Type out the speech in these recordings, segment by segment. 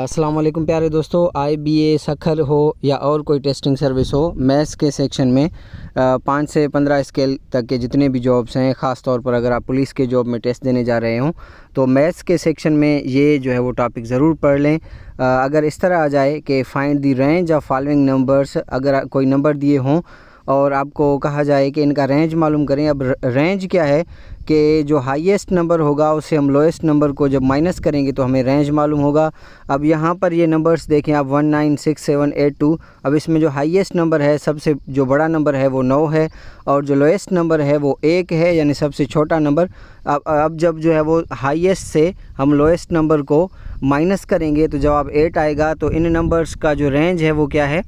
अस्सलाम वालेकुम प्यारे दोस्तों, IBA सखर हो या और कोई टेस्टिंग सर्विस हो, मैथ्स के सेक्शन में 5 से 15 स्केल तक के जितने भी जॉब्स हैं, ख़ास तौर पर अगर आप पुलिस के जॉब में टेस्ट देने जा रहे हों तो मैथ्स के सेक्शन में ये जो है वो टॉपिक ज़रूर पढ़ लें। अगर इस तरह आ जाए कि find the range of following numbers, अगर कोई नंबर दिए हों और आपको कहा जाए कि इनका रेंज मालूम करें। अब रेंज क्या है कि जो हाईएस्ट नंबर होगा उससे हम लोएस्ट नंबर को जब माइनस करेंगे तो हमें रेंज मालूम होगा। अब यहाँ पर ये नंबर्स देखें आप 196782। अब इसमें जो हाईएस्ट नंबर है, सबसे जो बड़ा नंबर है वो 9 है और जो लोएस्ट नंबर है वो 1 है, यानी सबसे छोटा नंबर। अब जब जो है वो हाईएस्ट से हम लोएस्ट नंबर को माइनस करेंगे तो जवाब 8 आएगा। तो इन नंबर्स का जो रेंज है वो क्या है,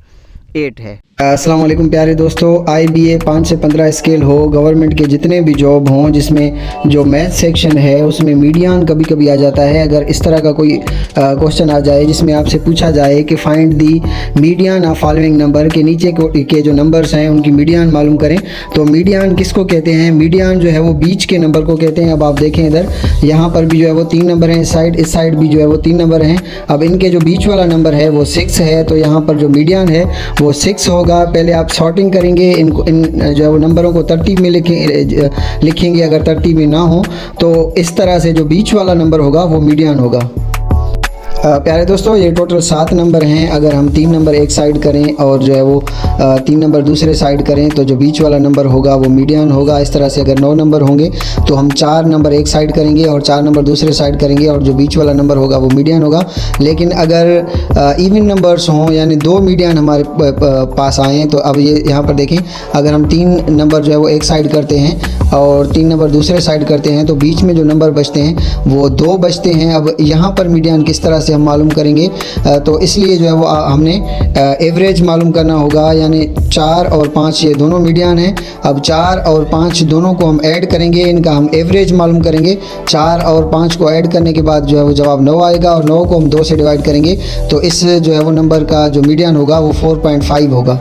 8 है। अस्सलाम वालेकुम प्यारे दोस्तों, IBA 5 से 15 स्केल हो, गवर्नमेंट के जितने भी जॉब हों जिसमें जो मैथ सेक्शन है उसमें मीडियन कभी कभी आ जाता है। अगर इस तरह का कोई क्वेश्चन आ जाए जिसमें आपसे पूछा जाए कि find the median of following number, के नीचे के जो नंबर्स हैं उनकी मीडियन मालूम करें, तो मीडियन किसको कहते हैं? मीडियन जो है वो बीच के नंबर को कहते हैं। अब आप देखें इधर, यहाँ पर भी जो है वो 3 नंबर हैं, इस साइड भी जो है वो 3 नंबर हैं। अब इनके जो बीच वाला नंबर है वो 6 है, तो यहाँ पर जो मीडियन है वो 6 होगा। पहले आप सॉर्टिंग करेंगे, इन जो है वो नंबरों को तरतीब में लिखेंगे। अगर तरतीब में ना हो तो इस तरह से जो बीच वाला नंबर होगा वो मीडियन होगा। प्यारे दोस्तों, ये टोटल 7 नंबर हैं। अगर हम 3 नंबर एक साइड करें और जो है वो 3 नंबर दूसरे साइड करें तो जो बीच वाला नंबर होगा वो मीडियन होगा। इस तरह से अगर 9 नंबर होंगे तो हम 4 नंबर एक साइड करेंगे और 4 नंबर दूसरे साइड करेंगे और जो बीच वाला नंबर होगा वो मीडियन होगा। लेकिन अगर इवन नंबर्स हों, यानी 2 मीडियन हमारे पास आएँ, तो अब ये यहाँ पर देखें, अगर हम 3 नंबर जो है वो एक साइड करते हैं और 3 नंबर दूसरे साइड करते हैं तो बीच में जो नंबर बचते हैं वो 2 बचते हैं। अब यहाँ पर मीडियन किस तरह से हम मालूम करेंगे? तो इसलिए जो है वो हमने एवरेज मालूम करना होगा, यानी 4 और 5 ये दोनों मीडियन हैं। अब 4 और 5 दोनों को हम ऐड करेंगे, इनका हम एवरेज मालूम करेंगे। 4 और 5 को ऐड करने के बाद जो है वो जवाब 9 आएगा और 9 को हम 2 से डिवाइड करेंगे तो इस जो है वो नंबर का जो मीडियन होगा वो 4.5 होगा।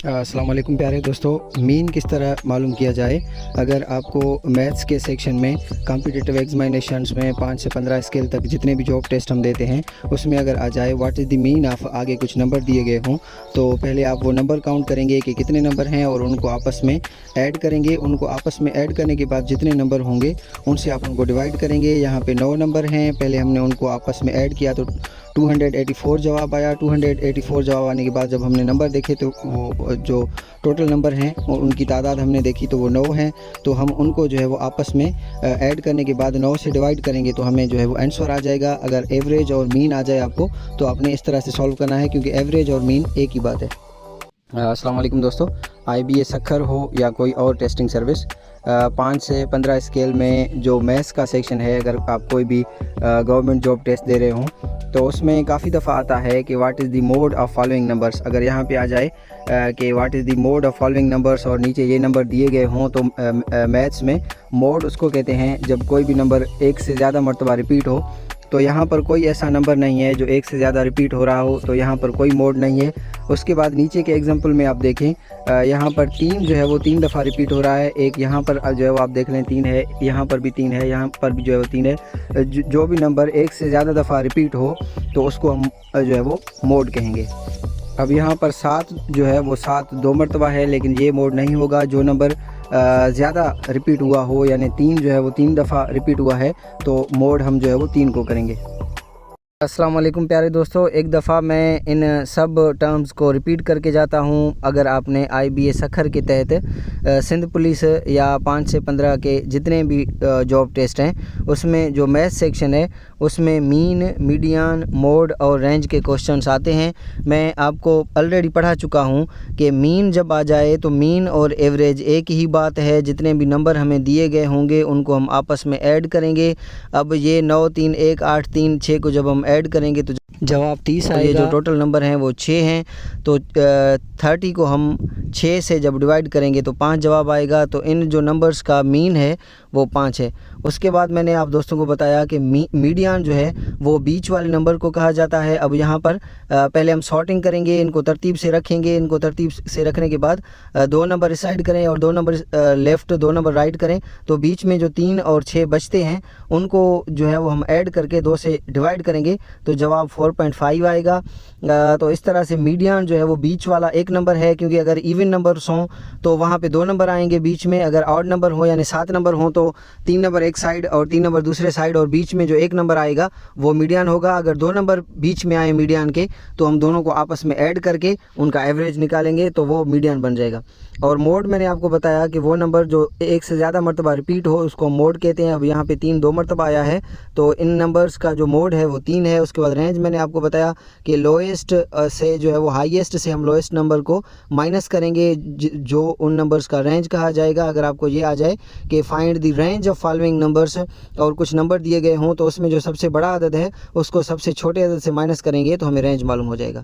अस्सलाम वालेकुम प्यारे दोस्तों, मीन किस तरह मालूम किया जाए? अगर आपको मैथ्स के सेक्शन में कॉम्पिटिटिव एग्जामिनेशंस में 5 से 15 स्केल तक जितने भी जॉब टेस्ट हम देते हैं उसमें अगर आ जाए what is the mean of, आगे कुछ नंबर दिए गए हों, तो पहले आप वो नंबर काउंट करेंगे कि कितने नंबर हैं और उनको आपस में ऐड करेंगे। उनको आपस में ऐड करने के बाद जितने नंबर होंगे उनसे आप उनको डिवाइड करेंगे। यहाँ पे 9 नंबर हैं, पहले हमने उनको आपस में ऐड किया तो 284 जवाब आया। 284 जवाब आने के बाद जब हमने नंबर देखे तो वो जो टोटल नंबर हैं उनकी तादाद हमने देखी तो वो 9 हैं। तो हम उनको जो है वो आपस में ऐड करने के बाद 9 से डिवाइड करेंगे तो हमें जो है वो आंसर आ जाएगा। अगर एवरेज और मीन आ जाए आपको तो आपने इस तरह से सॉल्व करना है, क्योंकि एवरेज और मीन एक ही बात है। अस्सलाम वालेकुम दोस्तों, IBA सखर हो या कोई और टेस्टिंग सर्विस, 5 से 15 स्केल में जो मैथ्स का सेक्शन है, अगर आप कोई भी गवर्नमेंट जॉब टेस्ट दे रहे हों तो उसमें काफ़ी दफ़ा आता है कि what is the mode of following numbers. अगर यहाँ पे आ जाए कि what is the mode of following numbers और नीचे ये नंबर दिए गए हों तो मैथ्स में मोड उसको कहते हैं जब कोई भी नंबर एक से ज़्यादा मरतबा रिपीट हो। तो यहाँ पर कोई ऐसा नंबर नहीं है जो एक से ज़्यादा रिपीट हो रहा हो, तो यहाँ पर कोई मोड नहीं है। उसके बाद नीचे के एग्जांपल में आप देखें, यहाँ पर 3 जो है वो 3 दफ़ा रिपीट हो रहा है। एक यहाँ पर जो है वो आप देख लें 3 है, यहाँ पर भी 3 है, यहाँ पर भी जो है वो 3 है। जो भी नंबर एक से ज़्यादा दफ़ा रिपीट हो तो उसको हम जो है वो मोड कहेंगे। अब यहाँ पर 7 जो है वो 7 2 मरतबा है, लेकिन ये मोड नहीं होगा। जो नंबर ज़्यादा रिपीट हुआ हो, यानी 3 जो है वो 3 दफ़ा रिपीट हुआ है तो मोड हम जो है वो 3 को करेंगे। अस्सलाम वालेकुम प्यारे दोस्तों, एक दफ़ा मैं इन सब टर्म्स को रिपीट करके जाता हूँ। अगर आपने IBA सखर के तहत सिंध पुलिस या 5 से 15 के जितने भी जॉब टेस्ट हैं उसमें जो मैथ सेक्शन है उसमें मीन, मीडियन, मोड और रेंज के क्वेश्चंस आते हैं। मैं आपको ऑलरेडी पढ़ा चुका हूँ कि मीन जब आ जाए तो मीन और एवरेज एक ही बात है। जितने भी नंबर हमें दिए गए होंगे उनको हम आपस में ऐड करेंगे। अब ये 9 3 1 8 3 6 को जब हम ऐड करेंगे तो जवाब 30 आएगा। ये जो टोटल नंबर हैं वो 6 हैं, तो 30 को हम 6 से जब डिवाइड करेंगे तो 5 जवाब आएगा। तो इन जो नंबर्स का मीन है वो 5 है। उसके बाद मैंने आप दोस्तों को बताया कि मीडियन जो है वो बीच वाले नंबर को कहा जाता है। अब यहाँ पर पहले हम सॉर्टिंग करेंगे, इनको तरतीब से रखेंगे। इनको तरतीब से रखने के बाद 2 नंबर इस साइड करें और 2 नंबर लेफ़्ट, 2 नंबर राइट करें, तो बीच में जो 3 और 6 बचते हैं उनको जो है वो हम ऐड करके 2 से डिवाइड करेंगे तो जवाब 4.5 आएगा। तो इस तरह से मीडियन जो है वो बीच वाला एक नंबर है, क्योंकि अगर इवन नंबर्स हों तो वहाँ पे 2 नंबर आएंगे बीच में। अगर ऑड नंबर हो यानी 7 नंबर हो तो 3 नंबर एक साइड और 3 नंबर दूसरे साइड, और बीच में जो एक नंबर आएगा वो मीडियन होगा। अगर 2 नंबर बीच में आए मीडियन के तो हम दोनों को आपस में ऐड करके उनका एवरेज निकालेंगे तो वो मीडियन बन जाएगा। और मोड मैंने आपको बताया कि वो नंबर जो एक से ज़्यादा मरतबा रिपीट हो उसको मोड कहते हैं। अब यहाँ पे 3 2 मरतबा आया है तो इन नंबर्स का जो मोड है वो 3 है। उसके बाद रेंज मैंने आपको बताया कि लोएस्ट से जो है वो हाईएस्ट से हम लोएस्ट नंबर को माइनस करेंगे, जो उन नंबर्स का रेंज कहा जाएगा। अगर आपको ये आ जाए कि find the range of following numbers और कुछ नंबर दिए गए हों तो उसमें जो सबसे बड़ा अदद है उसको सबसे छोटे अदद से माइनस करेंगे तो हमें रेंज मालूम हो जाएगा।